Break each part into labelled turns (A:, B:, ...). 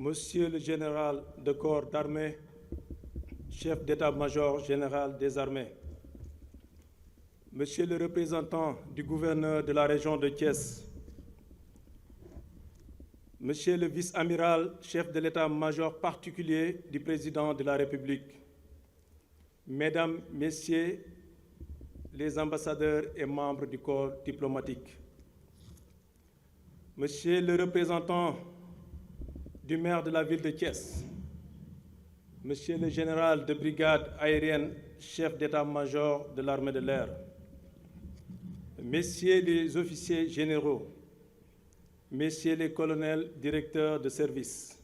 A: Monsieur le général de corps d'armée, chef d'état-major général des armées, Monsieur le représentant du gouverneur de la région de Thiès, Monsieur le vice-amiral, chef de l'état-major particulier du président de la République, Mesdames, Messieurs les ambassadeurs et membres du corps diplomatique, Monsieur le représentant du maire de la ville de Thiès, Monsieur le général de brigade aérienne, chef d'état-major de l'armée de l'air, Messieurs les officiers généraux, Messieurs les colonels directeurs de service,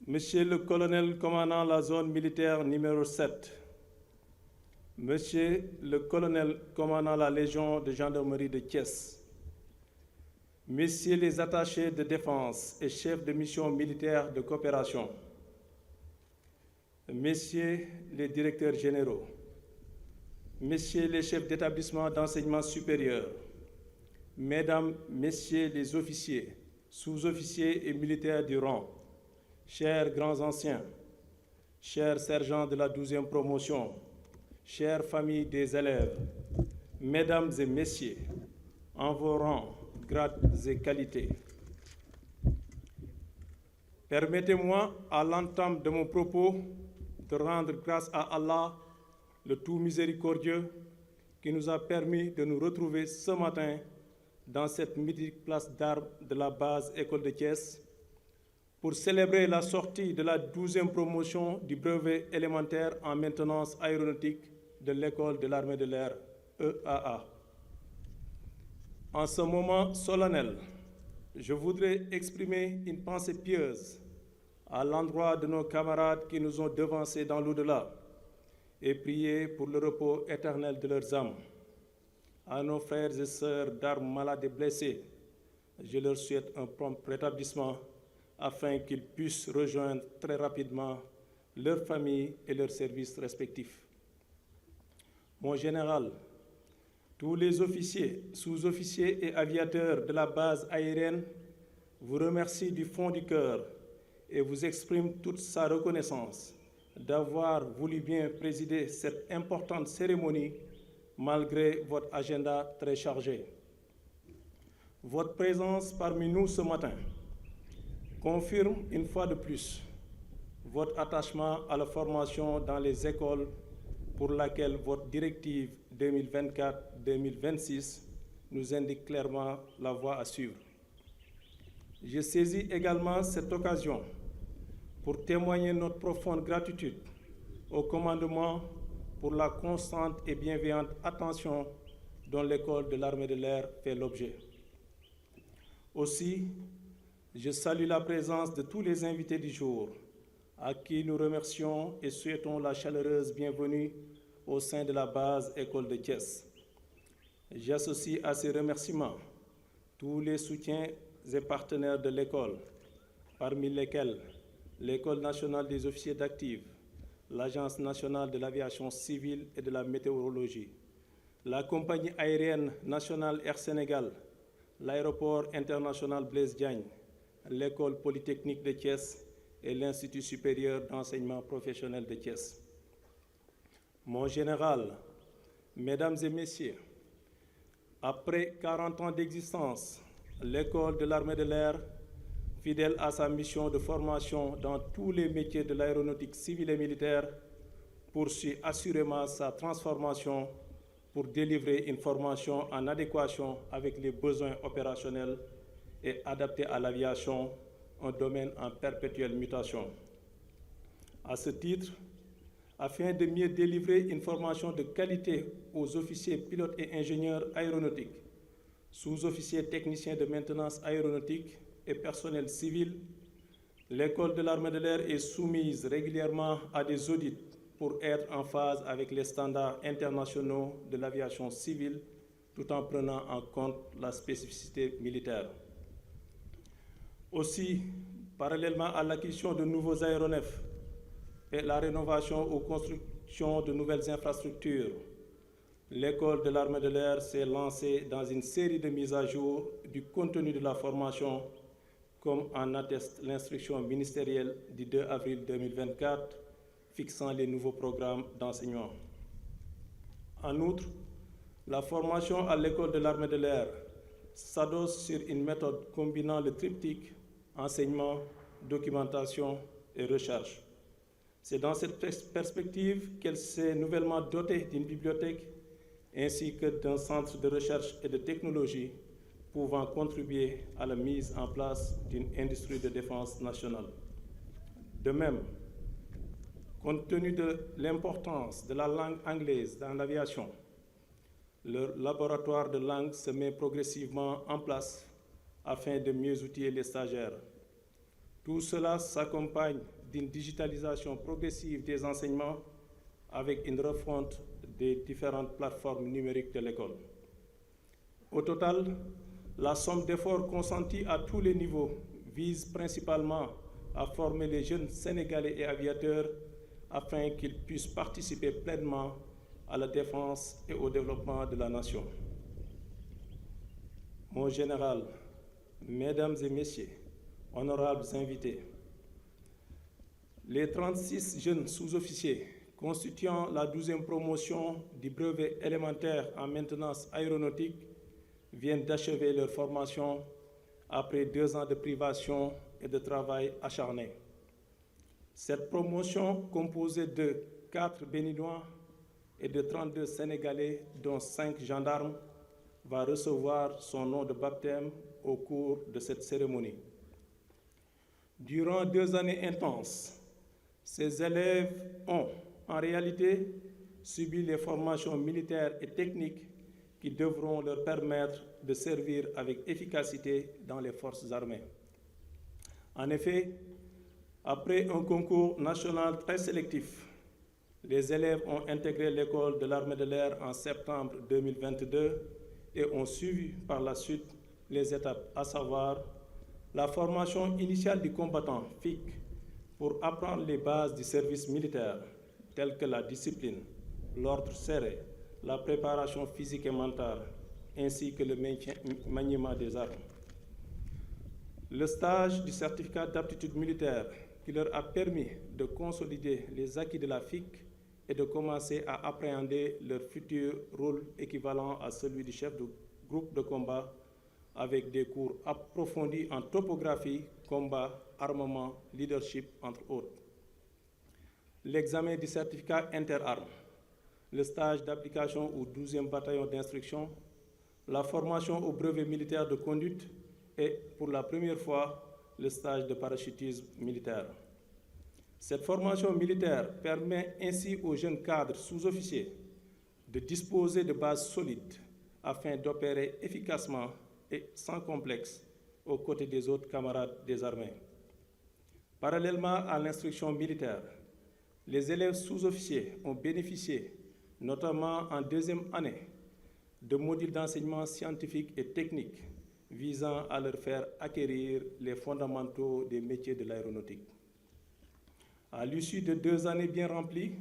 A: Monsieur le colonel commandant la zone militaire numéro 7, Monsieur le colonel commandant la Légion de gendarmerie de Thiès, Messieurs les attachés de défense et chefs de mission militaire de coopération, Messieurs les directeurs généraux, Messieurs les chefs d'établissement d'enseignement supérieur, Mesdames, Messieurs les officiers, sous-officiers et militaires du rang, chers grands anciens, chers sergents de la 12e promotion, chères familles des élèves, Mesdames et Messieurs, en vos rangs, grades et qualités. Permettez-moi, à l'entame de mon propos, de rendre grâce à Allah, le tout miséricordieux, qui nous a permis de nous retrouver ce matin dans cette mythique place d'armes de la base École de Thiès pour célébrer la sortie de la 12e promotion du brevet élémentaire en maintenance aéronautique de l'École de l'armée de l'air, EAA. En ce moment solennel, je voudrais exprimer une pensée pieuse à l'endroit de nos camarades qui nous ont devancés dans l'au-delà et prier pour le repos éternel de leurs âmes. À nos frères et sœurs d'armes malades et blessés, je leur souhaite un prompt rétablissement afin qu'ils puissent rejoindre très rapidement leurs familles et leurs services respectifs. Mon général, tous les officiers, sous-officiers et aviateurs de la base aérienne vous remercient du fond du cœur et vous expriment toute sa reconnaissance d'avoir voulu bien présider cette importante cérémonie malgré votre agenda très chargé. Votre présence parmi nous ce matin confirme une fois de plus votre attachement à la formation dans les écoles pour laquelle votre directive 2024-2026 nous indique clairement la voie à suivre. Je saisis également cette occasion pour témoigner notre profonde gratitude au commandement pour la constante et bienveillante attention dont l'École de l'armée de l'air fait l'objet. Aussi, je salue la présence de tous les invités du jour, à qui nous remercions et souhaitons la chaleureuse bienvenue au sein de la base École de Thiès. J'associe à ces remerciements tous les soutiens et partenaires de l'école, parmi lesquels l'École nationale des officiers d'active, l'Agence nationale de l'aviation civile et de la météorologie, la compagnie aérienne nationale Air Sénégal, l'aéroport international Blaise Diagne, l'École polytechnique de Thiès et l'Institut supérieur d'enseignement professionnel de Thiès. Mon général, Mesdames et Messieurs, après 40 ans d'existence, l'École de l'armée de l'air, fidèle à sa mission de formation dans tous les métiers de l'aéronautique civile et militaire, poursuit assurément sa transformation pour délivrer une formation en adéquation avec les besoins opérationnels et adaptée à l'aviation, un domaine en perpétuelle mutation. À ce titre, afin de mieux délivrer une formation de qualité aux officiers, pilotes et ingénieurs aéronautiques, sous-officiers techniciens de maintenance aéronautique et personnel civil, l'École de l'armée de l'air est soumise régulièrement à des audits pour être en phase avec les standards internationaux de l'aviation civile, tout en prenant en compte la spécificité militaire. Aussi, parallèlement à l'acquisition de nouveaux aéronefs et la rénovation ou construction de nouvelles infrastructures, l'École de l'armée de l'air s'est lancée dans une série de mises à jour du contenu de la formation comme en atteste l'instruction ministérielle du 2 avril 2024 fixant les nouveaux programmes d'enseignement. En outre, la formation à l'école de l'armée de l'air s'adosse sur une méthode combinant le triptyque enseignement, documentation et recherche. C'est dans cette perspective qu'elle s'est nouvellement dotée d'une bibliothèque ainsi que d'un centre de recherche et de technologie pouvant contribuer à la mise en place d'une industrie de défense nationale. De même, compte tenu de l'importance de la langue anglaise dans l'aviation, le laboratoire de langue se met progressivement en place afin de mieux outiller les stagiaires. Tout cela s'accompagne d'une digitalisation progressive des enseignements avec une refonte des différentes plateformes numériques de l'école. Au total, la somme d'efforts consentis à tous les niveaux vise principalement à former les jeunes Sénégalais et aviateurs afin qu'ils puissent participer pleinement à la défense et au développement de la nation. Mon général, Mesdames et Messieurs, honorables invités, les 36 jeunes sous-officiers constituant la 12e promotion du brevet élémentaire en maintenance aéronautique viennent d'achever leur formation après 2 ans de privation et de travail acharné. Cette promotion, composée de 4 Béninois et de 32 Sénégalais, dont 5 gendarmes, va recevoir son nom de baptême au cours de cette cérémonie. Durant 2 années intenses, ces élèves ont, en réalité, subi les formations militaires et techniques qui devront leur permettre de servir avec efficacité dans les forces armées. En effet, après un concours national très sélectif, les élèves ont intégré l'école de l'armée de l'air en septembre 2022 et ont suivi par la suite les étapes, à savoir la formation initiale du combattant FIC pour apprendre les bases du service militaire, telles que la discipline, l'ordre serré, la préparation physique et mentale, ainsi que le maniement des armes. Le stage du certificat d'aptitude militaire qui leur a permis de consolider les acquis de la FIC et de commencer à appréhender leur futur rôle équivalent à celui du chef de groupe de combat avec des cours approfondis en topographie, combat, armement, leadership, entre autres. L'examen du certificat interarmes, le stage d'application au 12e bataillon d'instruction, la formation au brevet militaire de conduite et, pour la première fois, le stage de parachutisme militaire. Cette formation militaire permet ainsi aux jeunes cadres sous-officiers de disposer de bases solides afin d'opérer efficacement et sans complexe aux côtés des autres camarades des armées. Parallèlement à l'instruction militaire, les élèves sous-officiers ont bénéficié, notamment en 2e année, de modules d'enseignement scientifique et technique visant à leur faire acquérir les fondamentaux des métiers de l'aéronautique. À l'issue de 2 années bien remplies,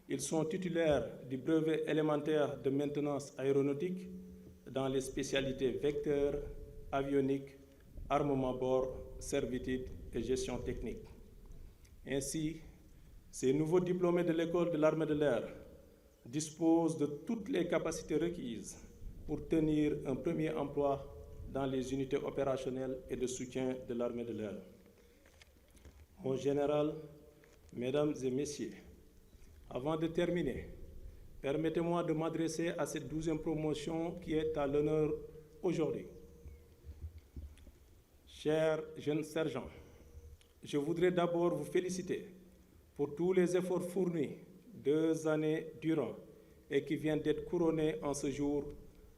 A: ils sont titulaires du brevet élémentaire de maintenance aéronautique dans les spécialités vecteurs, avionique, armement bord, servitude et gestion technique. Ainsi, ces nouveaux diplômés de l'école de l'armée de l'air disposent de toutes les capacités requises pour tenir un premier emploi dans les unités opérationnelles et de soutien de l'armée de l'air. Mon général, Mesdames et Messieurs, avant de terminer, permettez-moi de m'adresser à cette 12e promotion qui est à l'honneur aujourd'hui. Chers jeunes sergents, je voudrais d'abord vous féliciter pour tous les efforts fournis 2 années durant et qui viennent d'être couronnés en ce jour,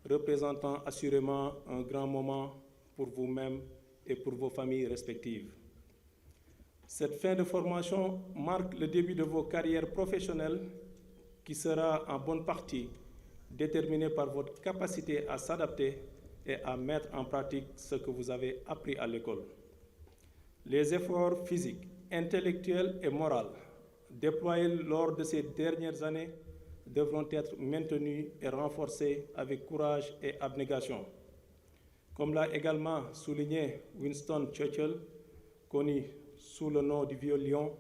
A: représentant assurément un grand moment pour vous-même et pour vos familles respectives. Cette fin de formation marque le début de vos carrières professionnelles qui sera en bonne partie déterminée par votre capacité à s'adapter et à mettre en pratique ce que vous avez appris à l'école. Les efforts physiques, intellectuels et moraux déployés lors de ces dernières années devront être maintenus et renforcés avec courage et abnégation. Comme l'a également souligné Winston Churchill, connu sous le nom du vieux lion,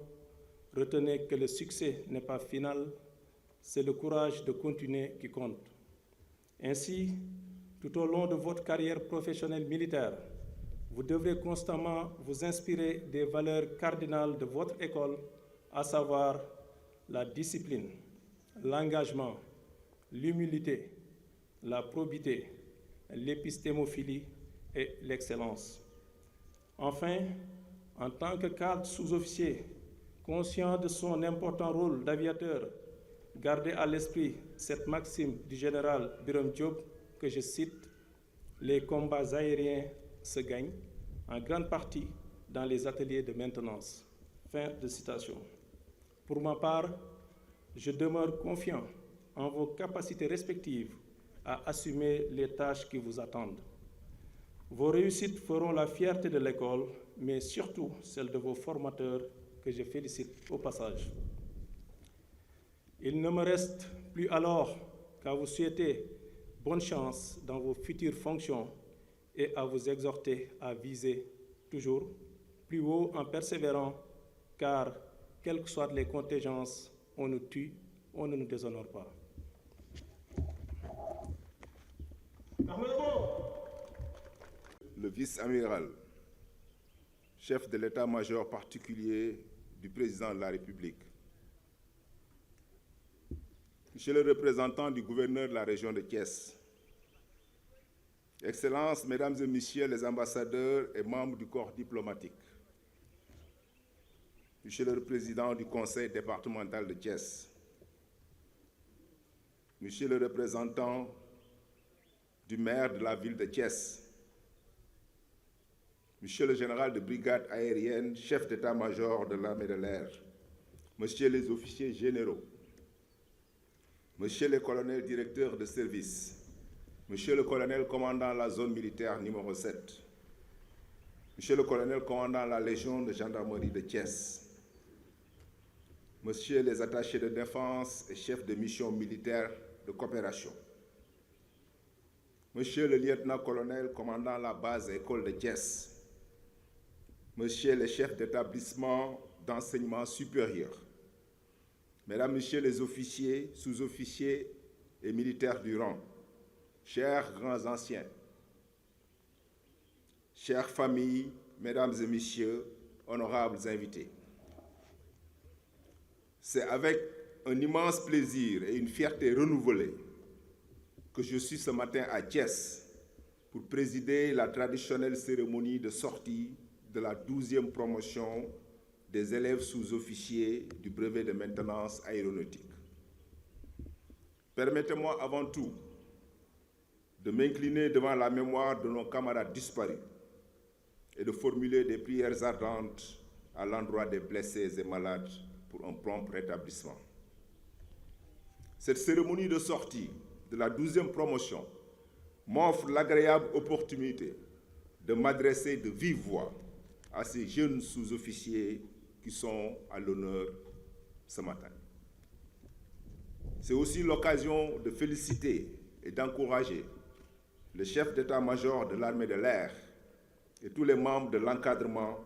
A: retenez que le succès n'est pas final, c'est le courage de continuer qui compte. Ainsi, tout au long de votre carrière professionnelle militaire, vous devrez constamment vous inspirer des valeurs cardinales de votre école, à savoir la discipline, l'engagement, l'humilité, la probité, l'épistémophilie et l'excellence. Enfin, en tant que cadre sous-officier, conscient de son important rôle d'aviateur, gardez à l'esprit cette maxime du général Birame Diop que je cite: les combats aériens se gagnent en grande partie dans les ateliers de maintenance. Fin de citation. Pour ma part, je demeure confiant en vos capacités respectives à assumer les tâches qui vous attendent. Vos réussites feront la fierté de l'école, mais surtout celle de vos formateurs que je félicite au passage. Il ne me reste plus alors qu'à vous souhaiter bonne chance dans vos futures fonctions et à vous exhorter à viser toujours plus haut en persévérant, car quelles que soient les contingences, on nous tue, on ne nous déshonore pas.
B: Le vice-amiral, chef de l'état-major particulier du président de la République, Monsieur le représentant du gouverneur de la région de Thiès, Excellences, Mesdames et Messieurs les ambassadeurs et membres du corps diplomatique, Monsieur le président du conseil départemental de Thiès, Monsieur le représentant du maire de la ville de Thiès, Monsieur le général de brigade aérienne, chef d'état-major de l'armée de l'air, Monsieur les officiers généraux, Monsieur le colonel directeur de service, Monsieur le colonel commandant la zone militaire numéro 7, Monsieur le colonel commandant la légion de gendarmerie de Thiès, Monsieur les attachés de défense et chefs de mission militaire de coopération, Monsieur le lieutenant-colonel commandant la base école de Thiès, Monsieur les chefs d'établissement d'enseignement supérieur, Mesdames, Messieurs les officiers, sous-officiers et militaires du rang, chers grands anciens, chères familles, Mesdames et Messieurs, honorables invités. C'est avec un immense plaisir et une fierté renouvelée que je suis ce matin à Thiès pour présider la traditionnelle cérémonie de sortie de la 12e promotion des élèves sous-officiers du brevet de maintenance aéronautique. Permettez-moi avant tout de m'incliner devant la mémoire de nos camarades disparus et de formuler des prières ardentes à l'endroit des blessés et malades pour un prompt rétablissement. Cette cérémonie de sortie de la 12e promotion m'offre l'agréable opportunité de m'adresser de vive voix à ces jeunes sous-officiers qui sont à l'honneur ce matin. C'est aussi l'occasion de féliciter et d'encourager le chef d'état-major de l'armée de l'air et tous les membres de l'encadrement,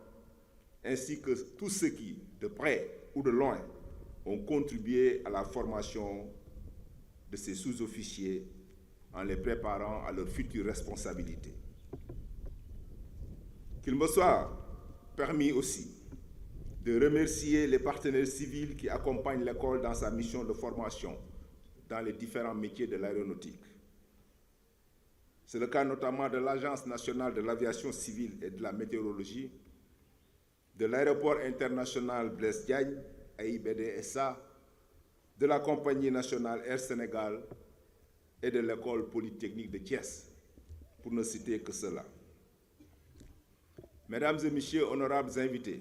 B: ainsi que tous ceux qui, de près ou de loin, ont contribué à la formation de ces sous-officiers en les préparant à leurs futures responsabilités. Qu'il me soit permis aussi de remercier les partenaires civils qui accompagnent l'école dans sa mission de formation dans les différents métiers de l'aéronautique. C'est le cas notamment de l'Agence nationale de l'aviation civile et de la météorologie, de l'aéroport international Blaise Diagne, AIBD SA, de la compagnie nationale Air Sénégal et de l'école polytechnique de Thiès, pour ne citer que cela. Mesdames et Messieurs, honorables invités,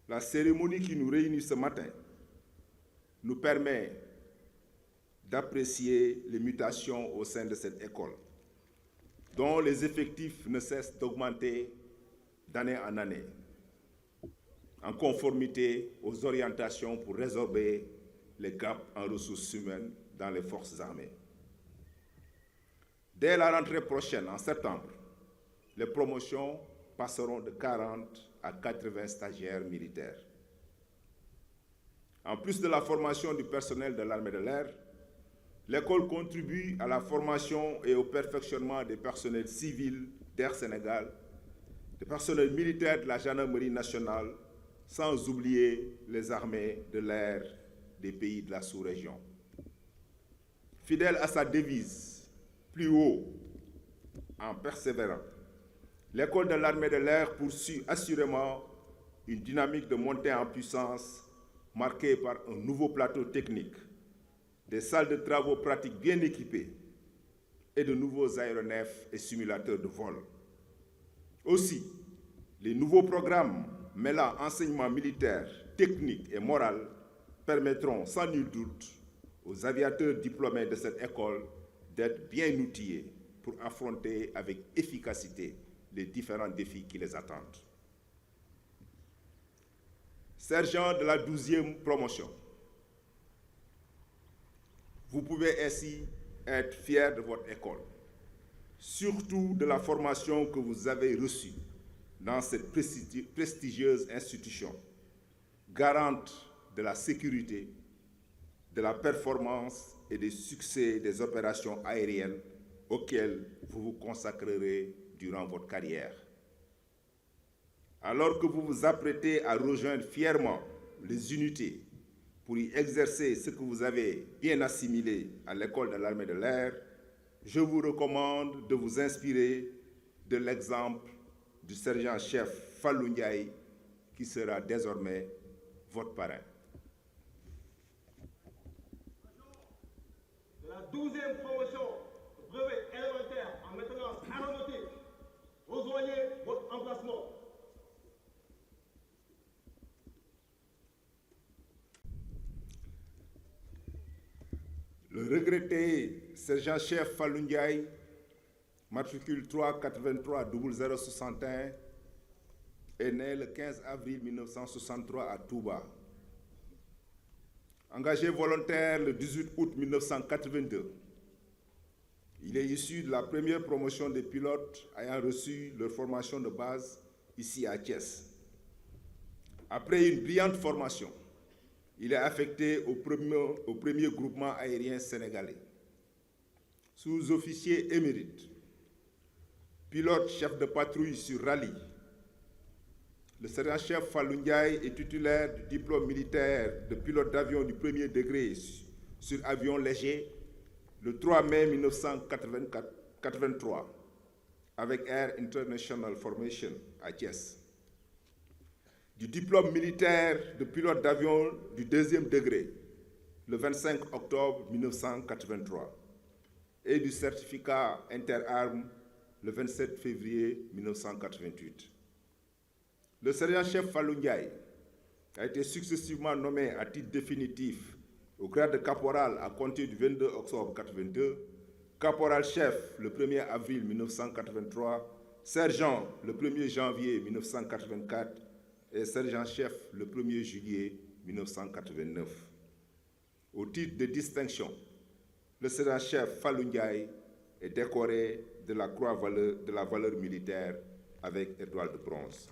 B: la cérémonie qui nous réunit ce matin nous permet d'apprécier les mutations au sein de cette école, dont les effectifs ne cessent d'augmenter d'année en année, en conformité aux orientations pour résorber les gaps en ressources humaines dans les forces armées. Dès la rentrée prochaine, en septembre, les promotions passeront de 40 à 80 stagiaires militaires. En plus de la formation du personnel de l'armée de l'air, l'école contribue à la formation et au perfectionnement des personnels civils d'Air Sénégal, des personnels militaires de la gendarmerie nationale, sans oublier les armées de l'air des pays de la sous-région. Fidèle à sa devise, plus haut, en persévérant, l'école de l'armée de l'air poursuit assurément une dynamique de montée en puissance marquée par un nouveau plateau technique, des salles de travaux pratiques bien équipées et de nouveaux aéronefs et simulateurs de vol. Aussi, les nouveaux programmes mêlant enseignement militaire, technique et moral permettront sans nul doute aux aviateurs diplômés de cette école d'être bien outillés pour affronter avec efficacité les différents défis qui les attendent. Sergent de la 12e promotion, vous pouvez ainsi être fier de votre école, surtout de la formation que vous avez reçue dans cette prestigieuse institution, garante de la sécurité, de la performance et des succès des opérations aériennes auxquelles vous vous consacrerez durant votre carrière. Alors que vous vous apprêtez à rejoindre fièrement les unités pour y exercer ce que vous avez bien assimilé à l'école de l'armée de l'air, je vous recommande de vous inspirer de l'exemple du sergent-chef Fallou Ndiaye, qui sera désormais votre parrain.
C: De la 12e promotion, brevet élémentaire en maintenance aéronautique, rejoignez votre emplacement.
B: Le regretté sergent-chef Fallou Ndiaye, matricule 383 0061, est né le 15 avril 1963 à Touba. Engagé volontaire le 18 août 1982, il est issu de la première promotion des pilotes ayant reçu leur formation de base ici à Thiès. Après une brillante formation, il est affecté au premier groupement aérien sénégalais. Sous-officier émérite, pilote chef de patrouille sur rallye, le sergent-chef Fallou Ndiaye est titulaire du diplôme militaire de pilote d'avion du premier degré sur avion léger le 3 mai 1983 avec Air International Formation à Thiès. Du diplôme militaire de pilote d'avion du deuxième degré le 25 octobre 1983 et du certificat interarmes le 27 février 1988. Le sergent-chef Fallou Ndiaye a été successivement nommé à titre définitif au grade de caporal à compter du 22 octobre 1982, caporal-chef le 1er avril 1983, sergent le 1er janvier 1984 et sergent-chef le 1er juillet 1989. Au titre de distinction, le sergent-chef Fallou Ndiaye est décoré de la Croix de la valeur militaire avec étoile de bronze.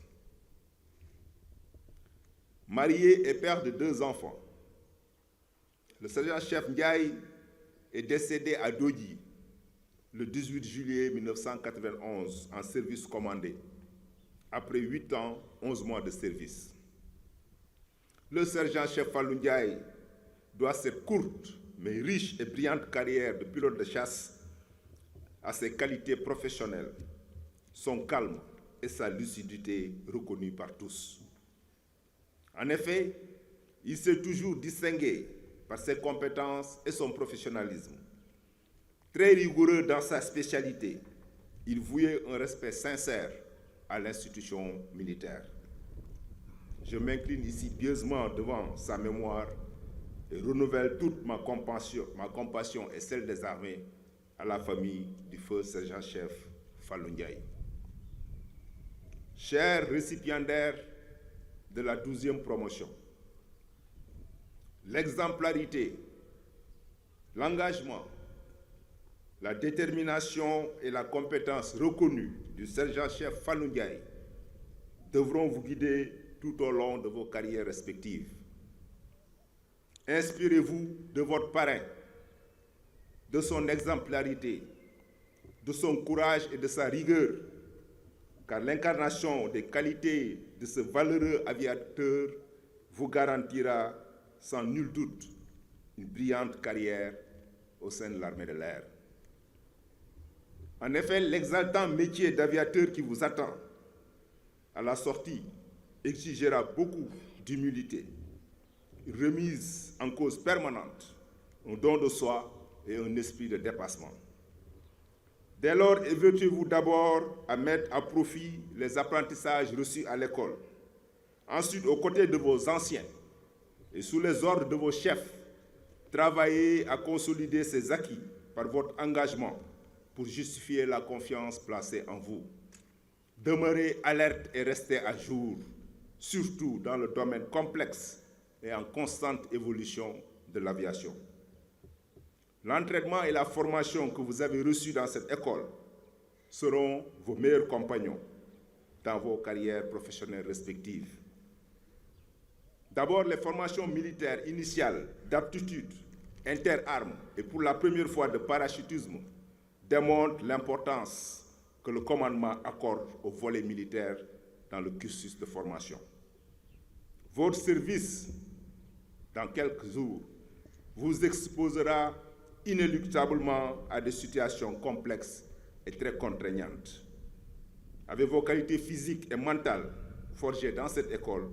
B: Marié et père de 2 enfants, le sergent-chef Ndiaye est décédé à Dodji le 18 juillet 1991 en service commandé, après 8 ans, 11 mois de service. Le sergent-chef Fallou Ndiaye doit cette courte mais riche et brillante carrière de pilote de chasse à ses qualités professionnelles, son calme et sa lucidité reconnus par tous. En effet, il s'est toujours distingué par ses compétences et son professionnalisme. Très rigoureux dans sa spécialité, il vouait un respect sincère à l'institution militaire. Je m'incline ici pieusement devant sa mémoire et renouvelle toute ma compassion et celle des armées à la famille du feu sergent-chef Fallou Ndiaye. Chers récipiendaires de la 12e promotion, l'exemplarité, l'engagement la détermination et la compétence reconnue du sergent-chef Fallou Ndiaye devront vous guider tout au long de vos carrières respectives. Inspirez-vous de votre parrain, de son exemplarité, de son courage et de sa rigueur, car l'incarnation des qualités de ce valeureux aviateur vous garantira sans nul doute une brillante carrière au sein de l'armée de l'air. En effet, l'exaltant métier d'aviateur qui vous attend à la sortie exigera beaucoup d'humilité, une remise en cause permanente, un don de soi et un esprit de dépassement. Dès lors, évertuez-vous d'abord à mettre à profit les apprentissages reçus à l'école. Ensuite, aux côtés de vos anciens et sous les ordres de vos chefs, travaillez à consolider ces acquis par votre engagement pour justifier la confiance placée en vous. Demeurez alerte et restez à jour, surtout dans le domaine complexe et en constante évolution de l'aviation. L'entraînement et la formation que vous avez reçus dans cette école seront vos meilleurs compagnons dans vos carrières professionnelles respectives. D'abord, les formations militaires initiales d'aptitude, interarmes et pour la première fois de parachutisme démontrent l'importance que le commandement accorde au volet militaire dans le cursus de formation. Votre service, dans quelques jours, vous exposera inéluctablement à des situations complexes et très contraignantes. Avec vos qualités physiques et mentales forgées dans cette école,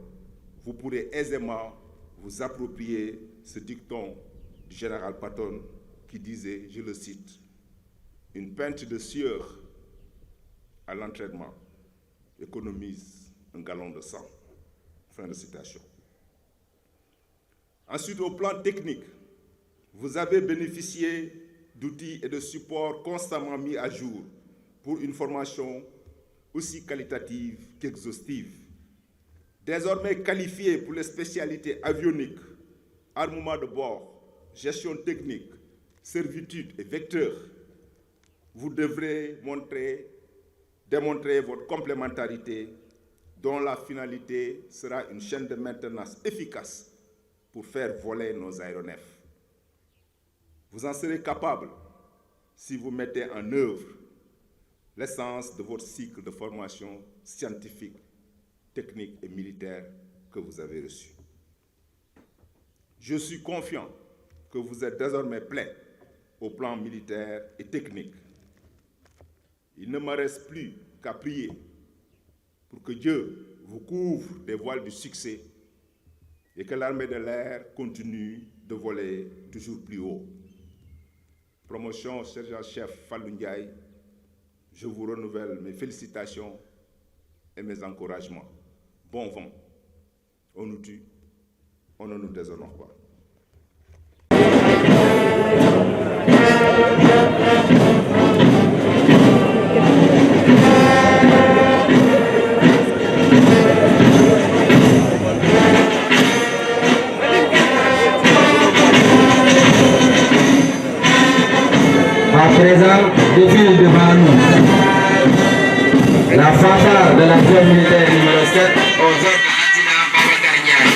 B: vous pourrez aisément vous approprier ce dicton du général Patton qui disait, je le cite, « Une pinte de sueur à l'entraînement économise un gallon de sang. » Fin de citation. Ensuite, au plan technique, vous avez bénéficié d'outils et de supports constamment mis à jour pour une formation aussi qualitative qu'exhaustive. Désormais qualifié pour les spécialités avioniques, armement de bord, gestion technique, servitude et vecteurs, vous devrez démontrer votre complémentarité dont la finalité sera une chaîne de maintenance efficace pour faire voler nos aéronefs. Vous en serez capable si vous mettez en œuvre l'essence de votre cycle de formation scientifique, technique et militaire que vous avez reçu. Je suis confiant que vous êtes désormais prêts au plan militaire et technique. Il ne me reste plus qu'à prier pour que Dieu vous couvre des voiles du succès et que l'armée de l'air continue de voler toujours plus haut. Promotion sergent-chef Fallou Ndiaye, je vous renouvelle mes félicitations et mes encouragements. Bon vent. On nous tue, on ne nous déshonore pas.
D: À présent, défile devant nous la fanfare de la zone militaire numéro 7 aux ordres de l'adjudant Babacar Ndiaye.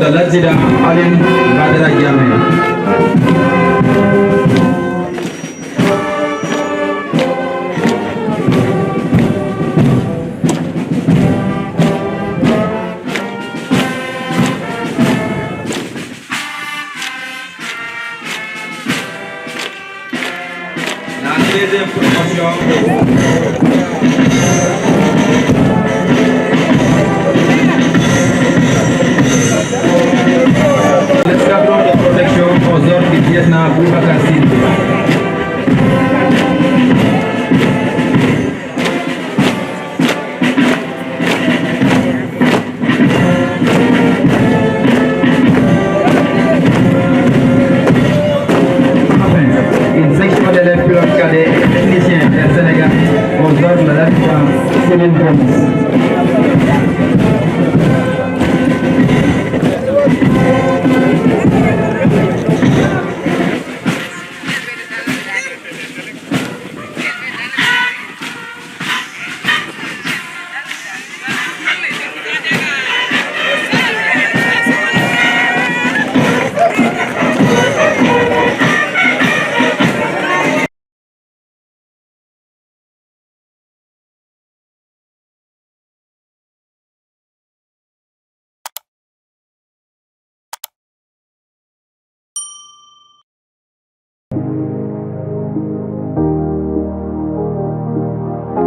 D: De l'adjudant Aline Badara Diamé. La deuxième promotion. Boubacar